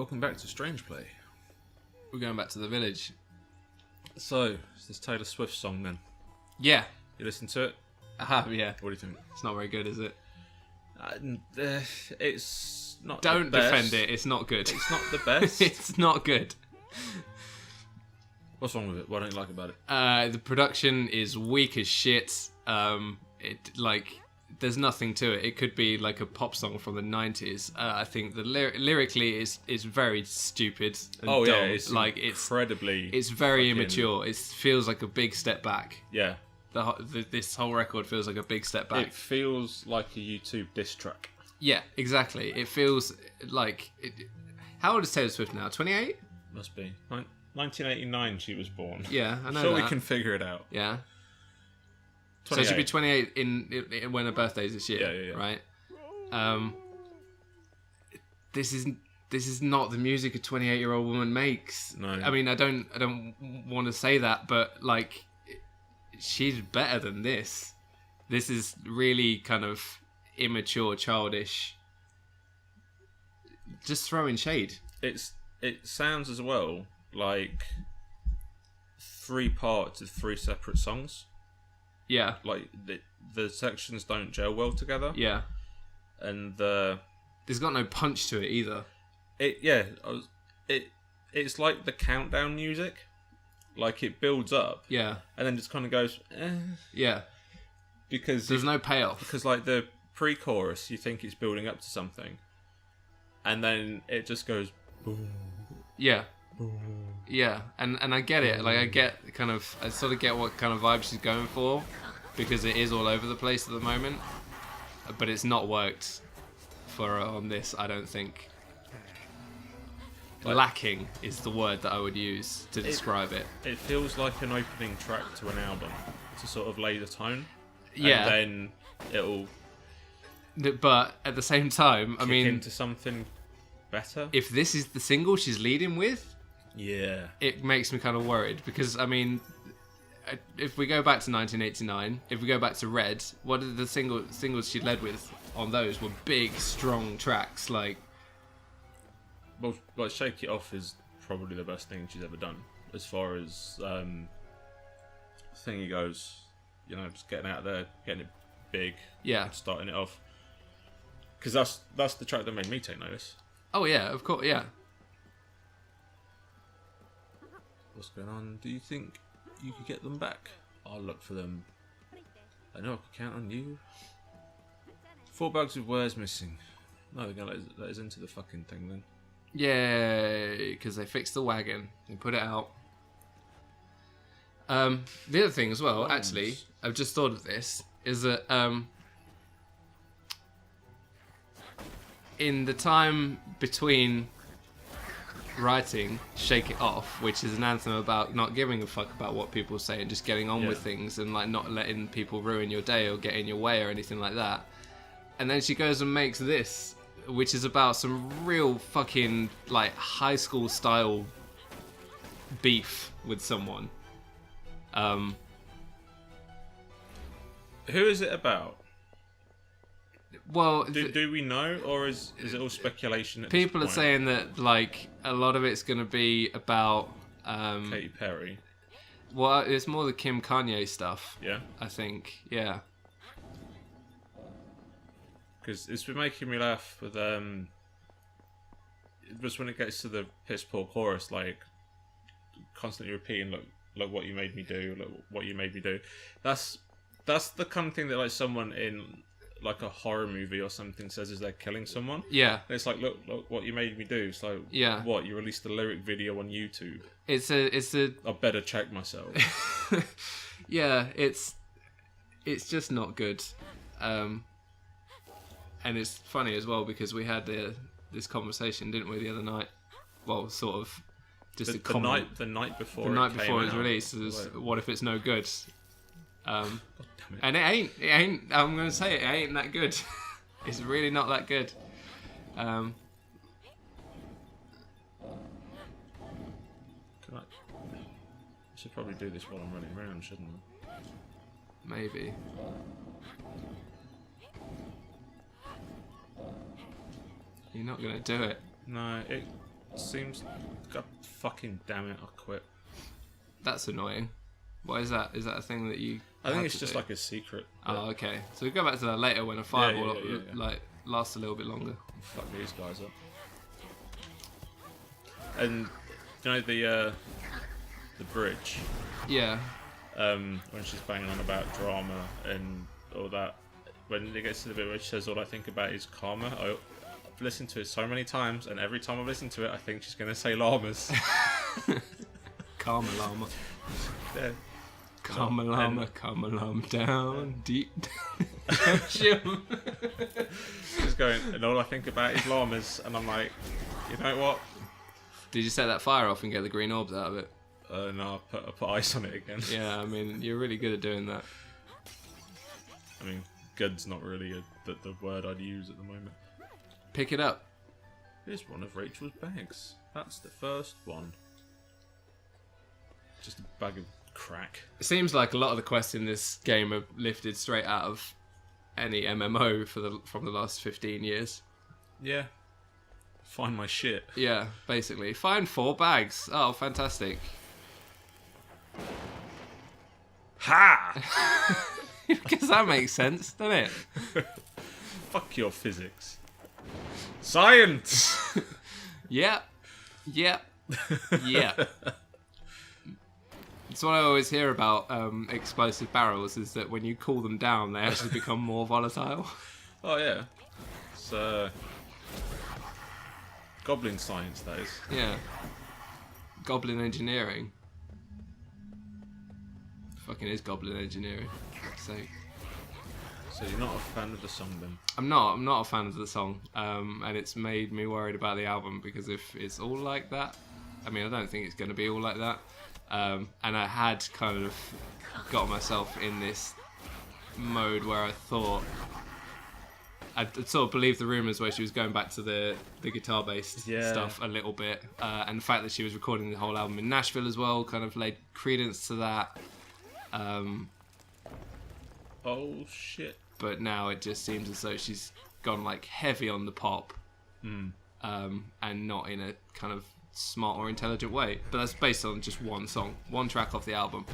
welcome back to StrangePlay. We're going back to the village. So, it's this Taylor Swift song then. Yeah. You listen to it? I have, yeah. What do you think? It's not very good, is it? It's not Don't the best. defend it, it's not good. It's not the best. It's not good. What's wrong with it? What don't you like about it? The production is weak as shit. There's nothing to it. It could be like a pop song from the 90s. I think the lyrically is very stupid and dumb. Yeah, it's incredibly. It's very immature. It feels like a big step back. Yeah. This whole record feels like a big step back. It feels like a YouTube diss track. Yeah, exactly. It feels like... How old is Taylor Swift now? 28? Must be. 1989 she was born. Yeah, I know sure that. We can figure it out. Yeah. 28. So she'll be 28 in when her birthday's this year, yeah. Right? This is not the music a 28-year-old woman makes. No. I mean, I don't want to say that, but like, she's better than this. This is really kind of immature, childish. Just throwing shade. It sounds as well like 3 parts of 3 separate songs. Yeah. Like the sections don't gel well together. Yeah. And there's got no punch to it either. It's like the countdown music. Like it builds up. Yeah. And then just kind of goes. Yeah. Because there's no payoff. Because like the pre-chorus, you think it's building up to something, and then it just goes. Boom. Yeah. Boom. Yeah, and I get it. Like I sort of get what kind of vibe she's going for, because it is all over the place at the moment. But it's not worked for her on this, I don't think. Lacking is the word that I would use to describe it. It feels like an opening track to an album to sort of lay the tone. Yeah. And then it'll. But at the same time, I mean, into something better. If this is the single she's leading with. Yeah. It makes me kind of worried because, I mean, if we go back to 1989, if we go back to Red, what are the singles she led with on those were big, strong tracks like... Well, like Shake It Off is probably the best thing she's ever done as far as thingy goes. You know, just getting out there, getting it big, starting it off. Because that's the track that made me take notice. Oh yeah, of course, yeah. What's going on? Do you think you could get them back? I'll look for them. I know I could count on you. 4 bags of wares missing. No, they're going to let us into the fucking thing then. Yay, because they fixed the wagon. They put it out. The other thing as well, actually, I've just thought of this, is that in the time between writing Shake It Off, which is an anthem about not giving a fuck about what people say and just getting on with things and like not letting people ruin your day or get in your way or anything like that. And then she goes and makes this, which is about some real fucking like high school style beef with someone. Who is it about? Well, do we know, or is it all speculation? People are saying that like a lot of it's going to be about Katy Perry. Well, it's more the Kim Kanye stuff. Yeah, I think. Yeah, because it's been making me laugh with just when it gets to the piss poor chorus, like constantly repeating, look what you made me do, look what you made me do. That's the kind of thing that like someone in like a horror movie or something says as they're killing someone. Yeah. And it's like, look what you made me do. It's like, what, you released a lyric video on YouTube? It's a I better check myself. Yeah, it's just not good. And it's funny as well because we had this conversation, didn't we, the other night? Well, sort of just a comment. The night before it was released was, what if it's no good? And it ain't. I'm gonna say it ain't that good. It's really not that good. I should probably do this while I'm running around, shouldn't I? Maybe. You're not gonna do it. No, seems... God fucking damn it, I quit. That's annoying. What is that? Is that a thing that you... I think it's just like a secret. Oh, okay. So we'll go back to that later when a fireball like lasts a little bit longer. Fuck these guys up. And you know the bridge. Yeah. When she's banging on about drama and all that. When it gets to the bit where she says all I think about is karma, I've listened to it so many times, and every time I listen to it, I think she's gonna say llamas. Karma llama. Yeah. Karma llama, karma llama down deep. She's going, and all I think about is llamas, and I'm like, you know what? Did you set that fire off and get the green orbs out of it? No, I put ice on it again. Yeah, I mean, you're really good at doing that. I mean, good's not really the word I'd use at the moment. Pick it up. Here's one of Rachel's bags. That's the first one. Just a bag of crack. It seems like a lot of the quests in this game are lifted straight out of any MMO from the last 15 years. Yeah. Find my shit. Yeah, basically. Find 4 bags. Oh, fantastic. Ha! Because that makes sense, doesn't it? Fuck your physics. Science! Yep. Yep. Yep. It's what I always hear about explosive barrels, is that when you cool them down, they actually become more volatile. Oh, yeah. It's goblin science, that is. Yeah. Goblin engineering. Fucking is goblin engineering. So you're not a fan of the song, then? I'm not a fan of the song, and it's made me worried about the album, because if it's all like that, I mean, I don't think it's going to be all like that. And I had kind of got myself in this mode where I thought I'd sort of believed the rumours where she was going back to the guitar-based stuff a little bit, and the fact that she was recording the whole album in Nashville as well kind of laid credence to that. Oh shit! But now it just seems as though she's gone like heavy on the pop, and not in a kind of smart or intelligent way. But that's based on just one song, one track off the album.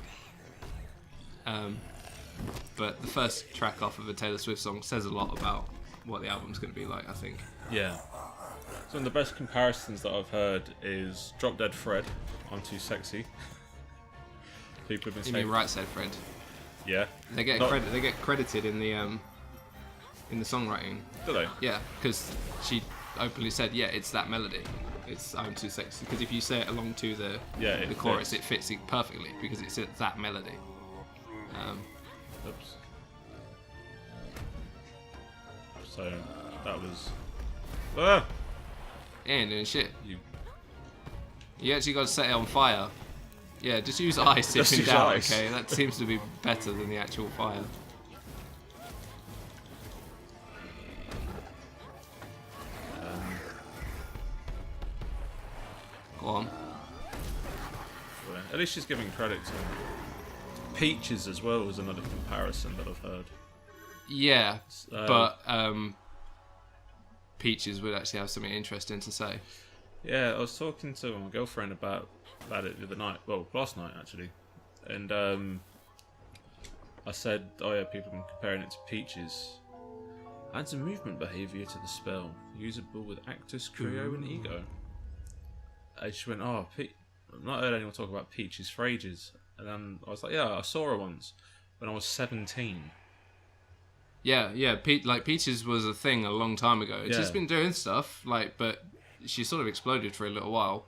But the first track off of a Taylor Swift song says a lot about what the album's going to be like, I think. Yeah. So one of the best comparisons that I've heard is Drop Dead Fred, I'm Too Sexy. People have been saying... You mean Right Said Fred? Yeah. They get credited in the songwriting. Do they? Yeah, because she openly said, yeah, it's that melody. It's I'm Too Sexy. Because if you say it along to the chorus, it fits it perfectly, because it's that melody. Oops. So that was. Ah! You ain't doing shit. You actually got to set it on fire. Yeah, just use ice if in doubt. Ice. Okay, that seems to be better than the actual fire. Go on. At least she's giving credit to Peaches as well was another comparison that I've heard. Yeah, but Peaches would actually have something interesting to say. Yeah, I was talking to my girlfriend about it the other night. Well, last night actually, and I said, "Oh yeah, people have been comparing it to Peaches. Adds a movement behaviour to the spell, usable with Actus, Creo, and Ego." And she went, "Oh, I've not heard anyone talk about Peaches for ages." And then I was like, "Yeah, I saw her once when I was 17." Yeah. Peaches was a thing a long time ago. She's been doing stuff, but she sort of exploded for a little while.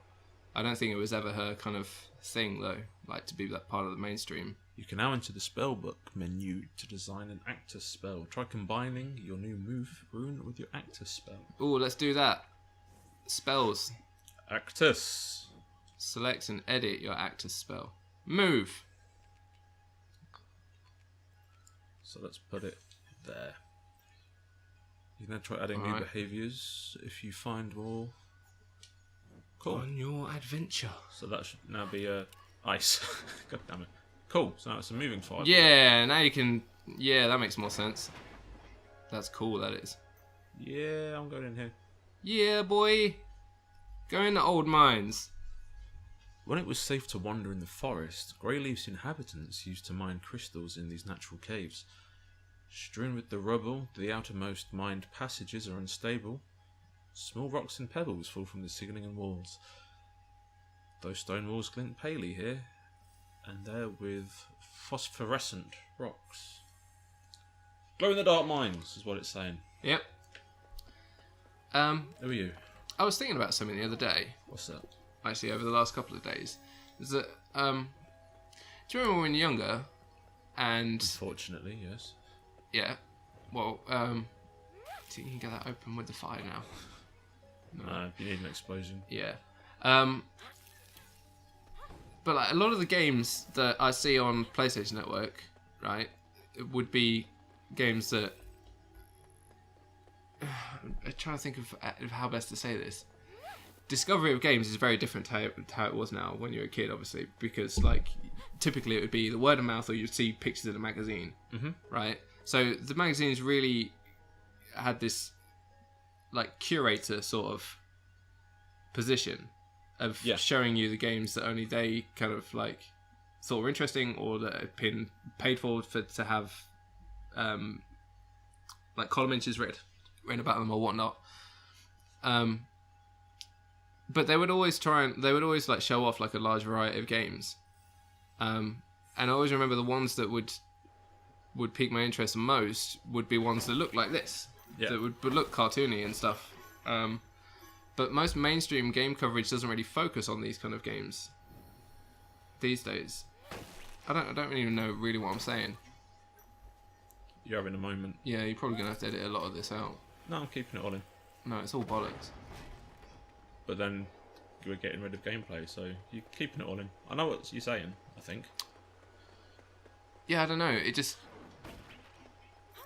I don't think it was ever her kind of thing, though, to be that part of the mainstream. You can now enter the spellbook menu to design an Actus spell. Try combining your new move rune with your Actus spell. Ooh, let's do that. Spells. Actus. Select and edit your Actus spell. Move. So let's put it there. You can then try adding new behaviours if you find more. Cool. On your adventure. So that should now be ice. God damn it. Cool. So now it's a moving fire. Yeah, now you can... Yeah, that makes more sense. That's cool, that is. Yeah, I'm going in here. Yeah, boy. Go in the old mines. When it was safe to wander in the forest, Greyleaf's inhabitants used to mine crystals in these natural caves. Strewn with the rubble, the outermost mined passages are unstable. Small rocks and pebbles fall from the ceiling and walls. Those stone walls glint palely here, and there with phosphorescent rocks. Glow in the dark mines is what it's saying. Yep. Who are you? I was thinking about something the other day. What's that? Actually, over the last couple of days, is that do you remember when you were younger? And Unfortunately, yes. yeah, well, so you can get that open with the fire now. No, you need an explosion. Yeah. But like a lot of the games that I see on PlayStation Network, right, it would be games that I'm trying to think of how best to say this. Discovery of games is very different to how it was now when you were a kid, obviously, because like typically it would be the word of mouth or you'd see pictures in a magazine, right? So the magazines really had this like curator sort of position of showing you the games that only they kind of like thought were interesting or that had been paid for to have like column inches written about them or whatnot. But they would always like show off like a large variety of games. And I always remember the ones that would pique my interest most would be ones that looked like this. Yeah. That would look cartoony and stuff. But most mainstream game coverage doesn't really focus on these kind of games these days. I don't even know really what I'm saying. You're having a moment. Yeah, you're probably going to have to edit a lot of this out. No, I'm keeping it all in. No, it's all bollocks. But then you were getting rid of gameplay, so you're keeping it all in. I know what you're saying, I think. Yeah, I don't know.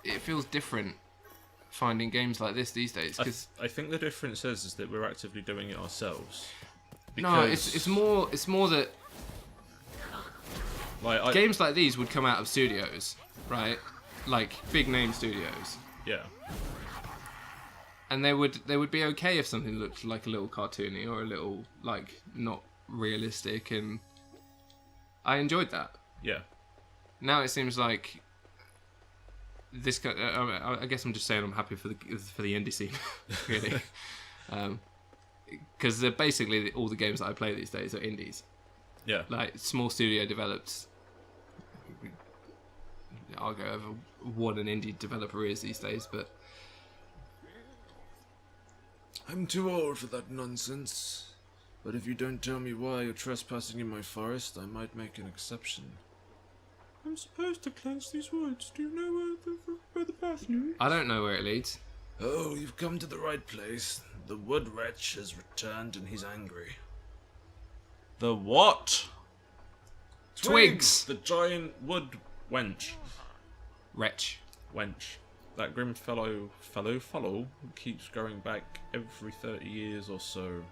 It feels different finding games like this these days. Cause I think the difference is that we're actively doing it ourselves. No, it's more that like games like these would come out of studios, right? Like big name studios. Yeah. And they would be okay if something looked like a little cartoony or a little like not realistic, and I enjoyed that. Yeah. Now it seems like this. I guess I'm just saying I'm happy for the indie scene, really, because they're basically all the games that I play these days are indies. Yeah. Like small studio developed. I'll go over what an indie developer is these days, but. I'm too old for that nonsense. But if you don't tell me why you're trespassing in my forest, I might make an exception. I'm supposed to cleanse these woods. Do you know where the path leads? I don't know where it leads. Oh, you've come to the right place. The wood wretch has returned and he's angry. The what? Twigs! The giant wood wench. Wretch. Wench. That grim fellow keeps going back every 30 years or so.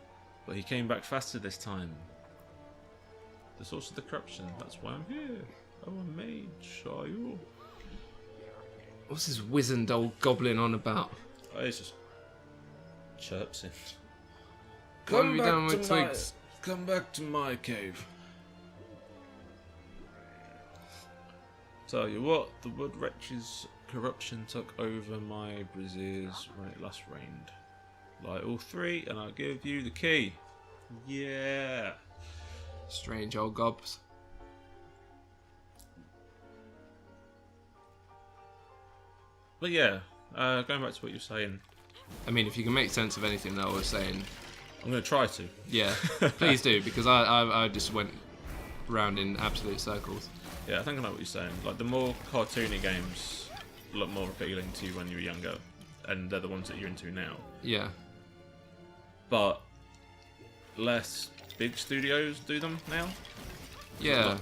But he came back faster this time. The source of the corruption, that's why I'm here. Oh, a mage, are you? What's this wizened old goblin on about? Oh, he's just chirpsing. What have you done with Twigs? Come back to my cave. Tell you what, the wood wretch's corruption took over my braziers when it last rained. Light all three, and I'll give you the key. Yeah. Strange old gobs. But yeah, going back to what you're saying. I mean, if you can make sense of anything that I was saying, I'm going to try to. Yeah, please do, because I just went round in absolute circles. Yeah, I think I know what you're saying. Like, the more cartoony games look more appealing to you when you were younger, and they're the ones that you're into now. Yeah. But less big studios do them now. Yeah.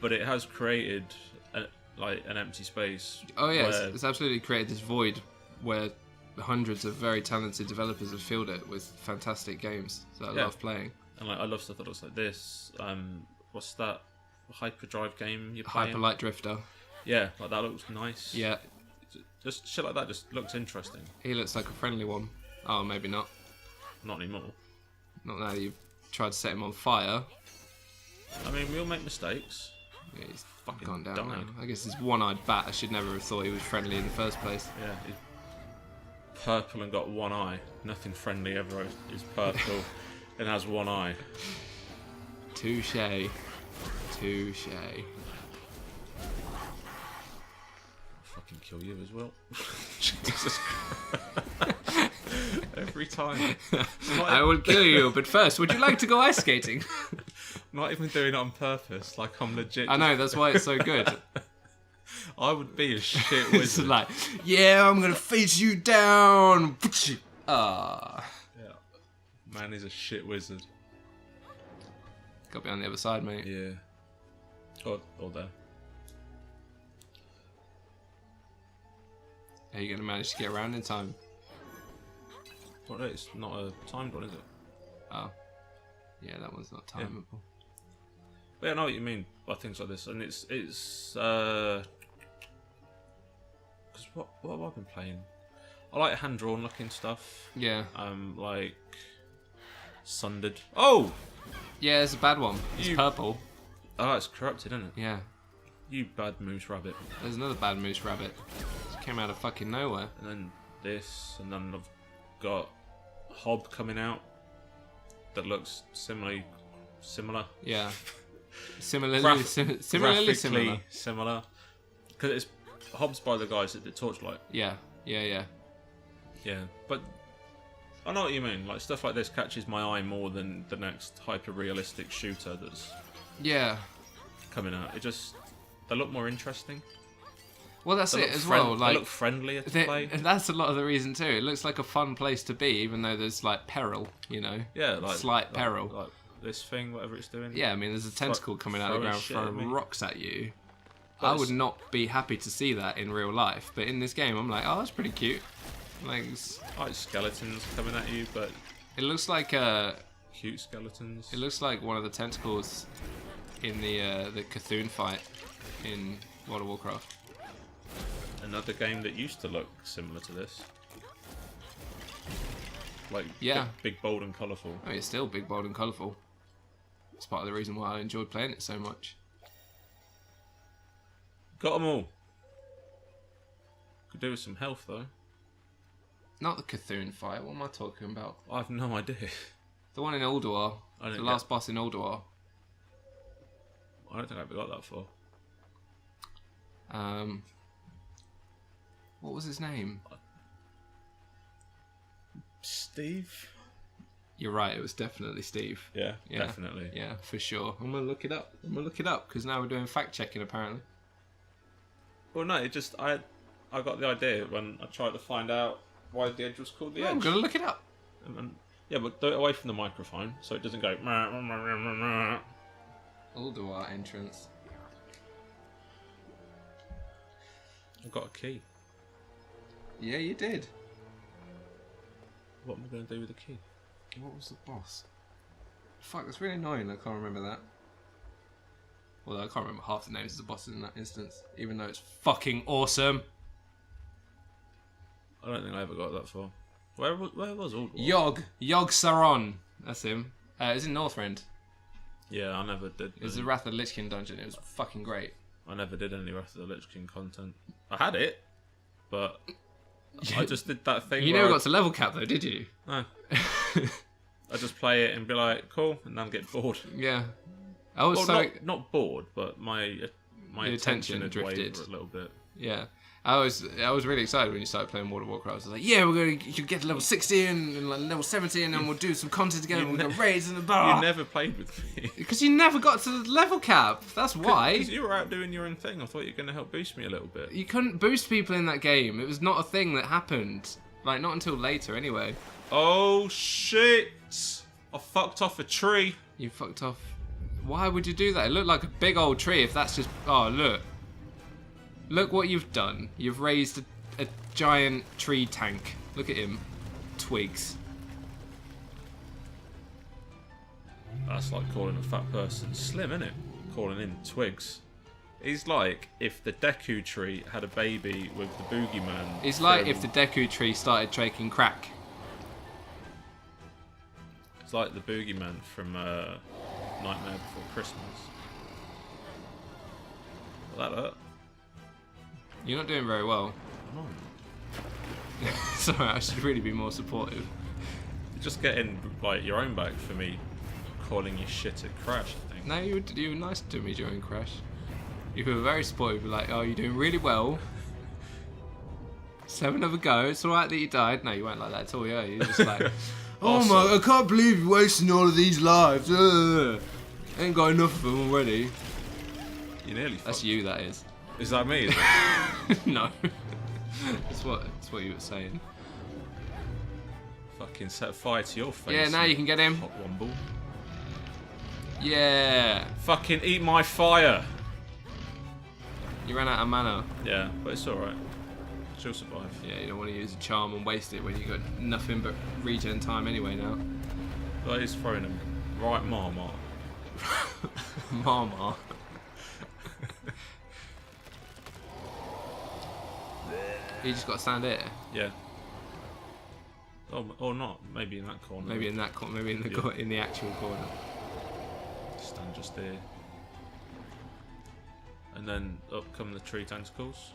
But it has created an empty space. Oh yeah, it's absolutely created this void where hundreds of very talented developers have filled it with fantastic games that I love playing. And like, I love stuff that looks like this. What's that hyperdrive game you're playing? Hyper Light Drifter. Yeah, like that looks nice. Yeah. Just shit like that just looks interesting. He looks like a friendly one. Oh, maybe not. not anymore. Not now that you've tried to set him on fire. I mean, we all make mistakes. Yeah, he's Fucking gone down died. now. I guess his one-eyed bat. I should never have thought he was friendly in the first place. Yeah, he's purple and got one eye. Nothing friendly ever is purple and has one eye. Touche. Touche. Fucking kill you as well. Jesus Christ. Every time. I will kill you, but first, would you like to go ice skating? Not even doing it on purpose. Like, I'm legit. I know, that's why it's so good. I would be a shit It's wizard. like, yeah, I'm gonna face you down. Ah. Yeah. Man is a shit wizard. Got to be on the other side, mate. Yeah. Or there. Are you gonna manage to get around in time? Well, it's not a timed one, is it? Oh. Yeah, that one's not timeable. But yeah, I know what you mean by things like this, and it's because what have I been playing? I like hand drawn looking stuff. Yeah. Like Sundered. Oh, Yeah, it's a bad one. It's You- purple. oh, it's corrupted, isn't it? Yeah. You bad moose rabbit. There's another bad moose rabbit. Just came out of fucking nowhere. And then this, and then I've got Hob coming out that looks similar. Yeah. Similarly Graph- similar. Graphically similar. Because it's Hob's by the guys at the Torchlight. Yeah. Yeah. Yeah, but I know what you mean. Like stuff like this catches my eye more than the next hyper-realistic shooter that's Yeah. coming out. They look more interesting. Well, that's They it look as well. they Like, look friendlier to play. and that's a lot of the reason too. It looks like a fun place to be, even though there's like peril, you know. Yeah, like slight peril. like this thing, whatever it's doing. Yeah, I mean, there's a tentacle coming out of the throwing ground shit at throwing me. rocks at you. But I it's- would not be happy to see that in real life, but in this game, I'm like, oh, that's pretty cute. Like, Like skeletons coming at you, but it looks like cute skeletons. it looks like one of the tentacles in the Cthulhu fight in World of Warcraft. Another game that used to look similar to this. Like Yeah. big bold and colourful. I mean, it's still big, bold, and colourful. It's part of the reason why I enjoyed playing it so much. Got them all. Could do with some health though. Not the Cthulhu fight. What am I talking about? I have no idea. The one in Ulduar. I The don't last boss in Ulduar. I don't think I ever got that far. What was his name? Steve? You're right. It was definitely Steve. Yeah, Yeah. definitely. Yeah, for sure. I'm gonna look it up. Because now we're doing fact checking apparently. Well, no, it just I got the idea when I tried to find out why the edge was called the I'm edge. gonna look it up. And, yeah, but do it away from the microphone so it doesn't go. Ulduar entrance. I've got a key. Yeah, you did. What am I going to do with the key? What was the boss? Fuck, that's really annoying. I can't remember that. Although I can't remember half the names of the bosses in that instance, even though it's fucking awesome. I don't think I ever got that far. Where was Ulduar? Yog Saron. That's him. It was in Northrend. Yeah, I never did. It was the Wrath of the Lich King dungeon. It was fucking great. I never did any Wrath of the Lich King content. I had it, but I just did that thing. You where never got to level cap though, did you? No. I just play it and be like, cool, and then get bored. Yeah. I was Well, so not bored, but my Your attention attention had drifted. wavered a little bit. yeah. I was really excited when you started playing World of Warcraft. I was like, yeah, you get to level 60 and like level 70 and then we'll do some content together and we'll go raids and the bar. You never played with me. Because you never got to the level cap. That's why. Because you were out doing your own thing. I thought you were going to help boost me a little bit. You couldn't boost people in that game. It was not a thing that happened. Like, not until later anyway. Oh, shit! I fucked off a tree. You fucked off. Why would you do that? It looked like a big old tree if that's just... Oh, look. Look what you've done. You've raised a giant tree tank. Look at him. Twigs. That's like calling a fat person slim, isn't it? Calling him twigs. He's like if the Deku tree had a baby with the boogeyman. It's like if the Deku tree started taking crack. It's like the boogeyman from Nightmare Before Christmas. Will that hurt? You're not doing very well. Come on. Sorry, I should really be more supportive. You're just getting like your own back for me calling you shit at Crash, I think. No, you were nice to me during Crash. You were very supportive. You were like, oh, you're doing really well. 7 of a go. It's alright that you died. No, you weren't like that at all, yeah. You were just like, oh my, I can't believe you're wasting all of these lives. Ain't got enough of them already. You nearly That's you, that is. Is that me? Is it? No. That's what you were saying. Fucking set fire to your face. Yeah, now you can get him. Hot womble. Yeah. Fucking eat my fire. You ran out of mana. Yeah, but it's alright. She'll survive. Yeah, you don't want to use a charm and waste it when you got nothing but regen time anyway now. But he's throwing him. Right, Mama. Mama. You just got to stand there. Yeah. Oh, or not. Maybe in that corner. Maybe in that corner. Maybe in the in the actual corner. Stand just there. And then up come the tree tentacles.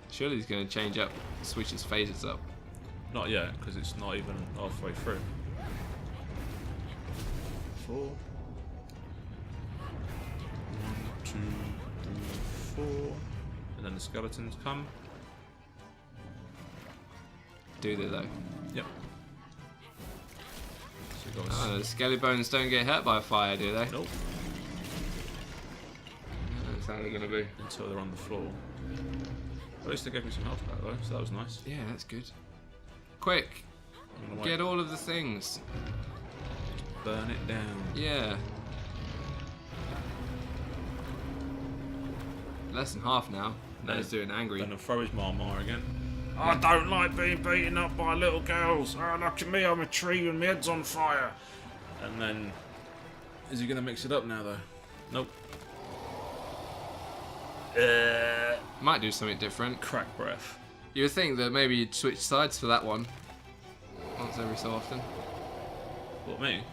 Surely he's going to change up, switch his phases up. Not yet, because it's not even halfway through. 4. 1, 2, 3, 4. And then the skeletons come. Do they though? Yep. So you got Oh, the skelly bones don't get hurt by fire, do they? nope. That's how they're going to be. Until they're on the floor. At least they gave me some health back though, so that was nice. Yeah, that's good. Quick, I'm gonna get all of the things. burn it down. Yeah. Less than half now. Now he's doing angry. Then I'll throw his Marmar again. I don't like being beaten up by little girls. Oh, look at me, I'm a tree and my head's on fire. And then... Is he going to mix it up now, though? Nope. Might do something different. Crack breath. You would think that maybe you'd switch sides for that one. Once every so often. What, me?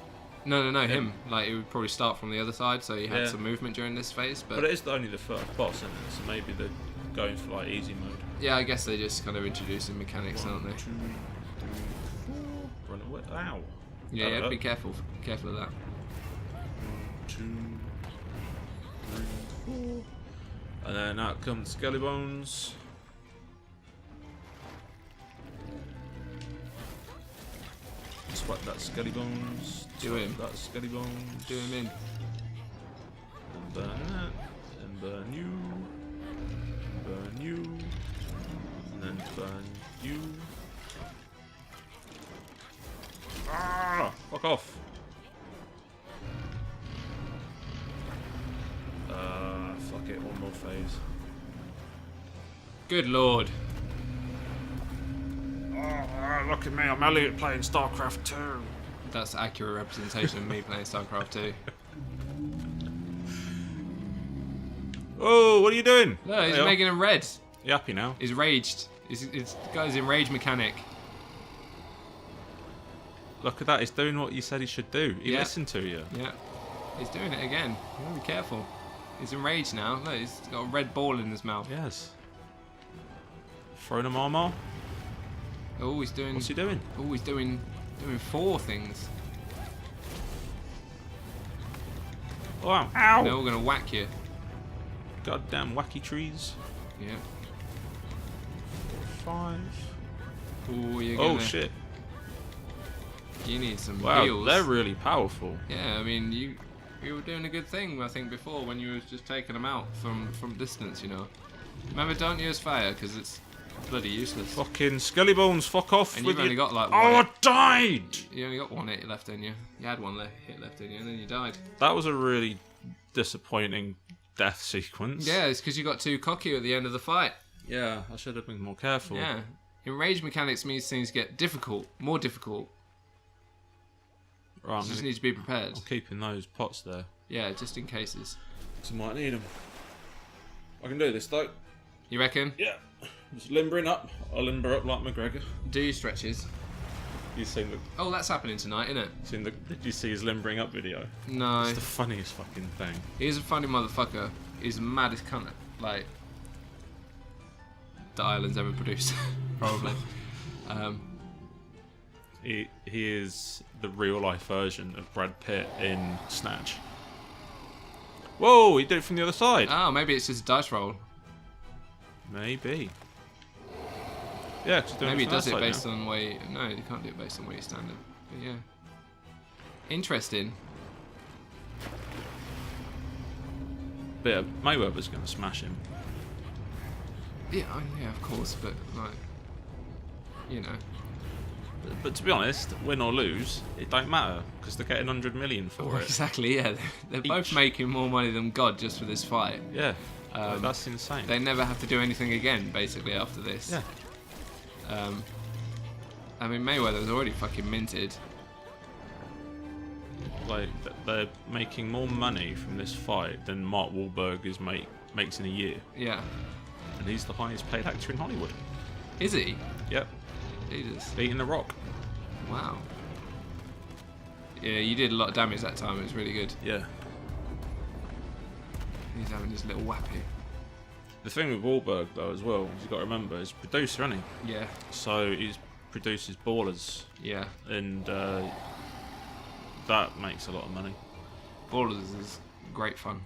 No, him. Like, he would probably start from the other side, so he had Yeah. some movement during this phase. But But it is only the first boss, isn't it? So maybe they're going for, like, easy mode. yeah, I guess they're just kind of introducing mechanics, aren't they? 1, 2, 3, 4. Run away. Ow. Yeah, That'll be hurt. careful of that. 1, 2, 3, 4. And then out come the skelly bones. Swipe that skelly bones. Do swipe him. That skelly bones. Do him in. And burn that. And burn you. And burn you. And then burn you. Ah! Fuck off. Fuck it. One more phase. Good lord. Oh, look at me. I'm Elliott playing StarCraft 2. That's accurate representation of me playing StarCraft 2. Oh, what are you doing? No, he's There you are. making him red. You happy now? He's raged. He's got his enraged mechanic. Look at that. He's doing what you said he should do. He Yeah. listened to you. Yeah. He's doing it again. You gotta be careful. He's enraged now. Look, he's got a red ball in his mouth. Yes. Throwing him armor. Oh, he's doing. What's he doing? Oh, he's doing 4 things. Oh, ow! They're all gonna whack you. Goddamn wacky trees. Yeah. 5. Oh, you're gonna. Oh shit! You need some Wow, heals. they're really powerful. Yeah, I mean, you were doing a good thing, I think, before when you were just taking them out from distance, you know. Remember, don't use fire because it's bloody useless. Fucking skelly bones, fuck off! And with you've only your- got like Oh, one. I died! You only got 1 hit left in you. You had 1 hit left in you, and then you died. That was a really disappointing death sequence. Yeah, it's because you got too cocky at the end of the fight. Yeah, I should have been more careful. Yeah. Enraged mechanics means things get difficult, more difficult. Right, You just need to be prepared. I'm keeping those pots there. Yeah, just in cases. So I might need them. I can do this though. You reckon? Yeah. Just limbering up. I'll limber up like McGregor. Do your stretches. You seen the? Oh, that's happening tonight, isn't it? Did you see his limbering up video? No. It's the funniest fucking thing. He's a funny motherfucker. He's the maddest cunt, like, the island's ever produced, probably. He is the real life version of Brad Pitt in Snatch. Whoa, he did it from the other side. Oh, maybe it's just a dice roll. Maybe. Yeah, maybe he does it based on where you... No, you can't do it based on where you're standing. But yeah. Interesting. But yeah, Mayweather's going to smash him. Yeah, yeah, of course, but, like, you know. But to be honest, win or lose, it don't matter, because they're getting 100 million for it. Exactly, yeah. They're both making more money than God just for this fight. Yeah, that's insane. They never have to do anything again, basically, after this. Yeah. I mean, Mayweather's already fucking minted. Like, they're making more money from this fight than Mark Wahlberg makes in a year. Yeah. And he's the highest paid actor in Hollywood. Is he? Yep. Jesus. Beating The Rock. Wow. Yeah, you did a lot of damage that time. It was really good. Yeah. He's having his little wappy. The thing with Wahlberg, though, as well, you've got to remember, he's a producer, isn't he? Yeah. So he produces Ballers. Yeah. And that makes a lot of money. Ballers is great fun.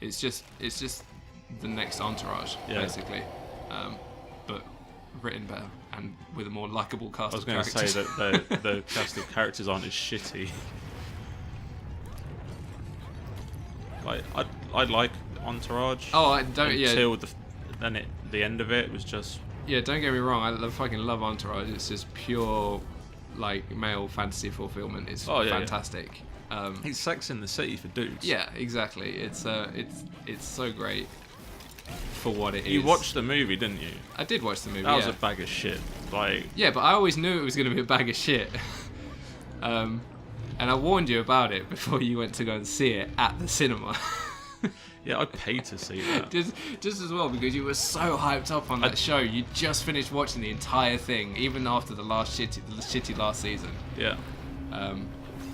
It's just the next Entourage, basically. But written better and with a more likable cast of characters. I was going to say that the cast of characters aren't as shitty. Like I like Entourage. Oh, I don't. Until the end of it was just. Yeah, don't get me wrong. I fucking love Entourage. It's just pure, like, male fantasy fulfillment. It's fantastic. Yeah. It's Sex in the City for dudes. Yeah, exactly. It's so great for what it is. You watched the movie, didn't you? I did watch the movie. That was a bag of shit. Like. Yeah, but I always knew it was going to be a bag of shit. And I warned you about it before you went to go and see it at the cinema. Yeah, I paid to see that. just as well, because you were so hyped up on that show. You just finished watching the entire thing, even after the shitty last season. Yeah.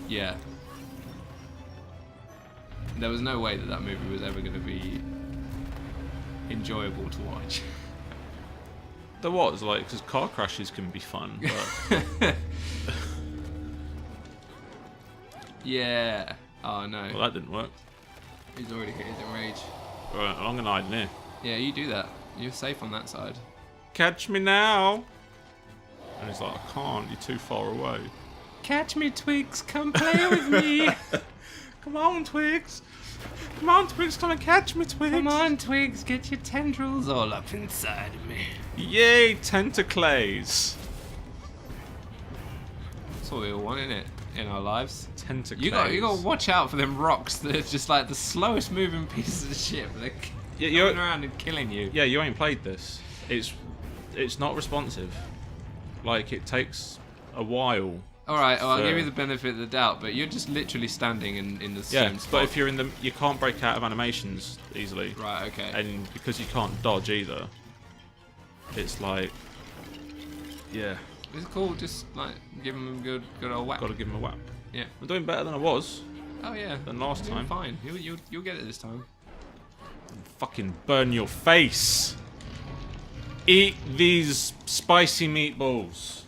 Yeah. There was no way that movie was ever going to be enjoyable to watch. There was, like, because car crashes can be fun, but... Yeah. Oh, no. Well, that didn't work. He's already hit his enrage. Right, I'm gonna hide in here. Yeah, you do that. You're safe on that side. Catch me now! And he's like, I can't, you're too far away. Catch me, Twigs, come play with me! Come on, Twigs! Come on, Twigs, come and catch me, Twigs! Come on, Twigs, get your tendrils all up inside of me. Yay, tentacles! That's what we all want, innit? In our lives. Tentacles. You got to watch out for them rocks that are just like the slowest moving pieces of shit. They're going around and killing you. Yeah, you ain't played this. It's not responsive. Like, it takes a while. Alright, I'll give you the benefit of the doubt, but you're just literally standing in the same spot. But if you're you can't break out of animations easily. Right, okay. And because you can't dodge either, it's like, yeah. It's cool, just like give him a good old whack. Gotta give him a whap. Yeah. I'm doing better than I was. Oh yeah. Than last time. Fine. You'll get it this time. Fucking burn your face. Eat these spicy meatballs.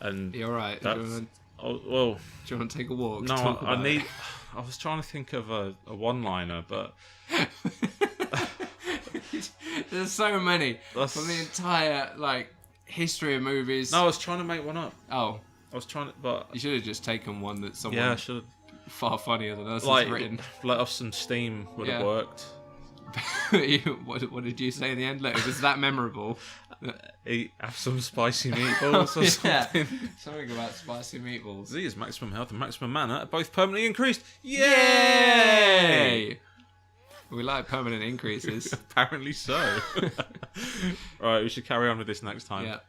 And you're right. That's, do well. Do you want to take a walk? No, I was trying to think of a one-liner, but there's so many from the entire history of movies. No, I was trying to make one up. Oh, I was trying to, but you should have just taken one that someone far funnier than us has written. Let off some steam would have worked. What did you say in the end? Look, it was that memorable. Have some spicy meatballs or something. Something about spicy meatballs. These maximum health and maximum mana are both permanently increased. Yay! We like permanent increases. Apparently so. Right, we should carry on with this next time. Yeah.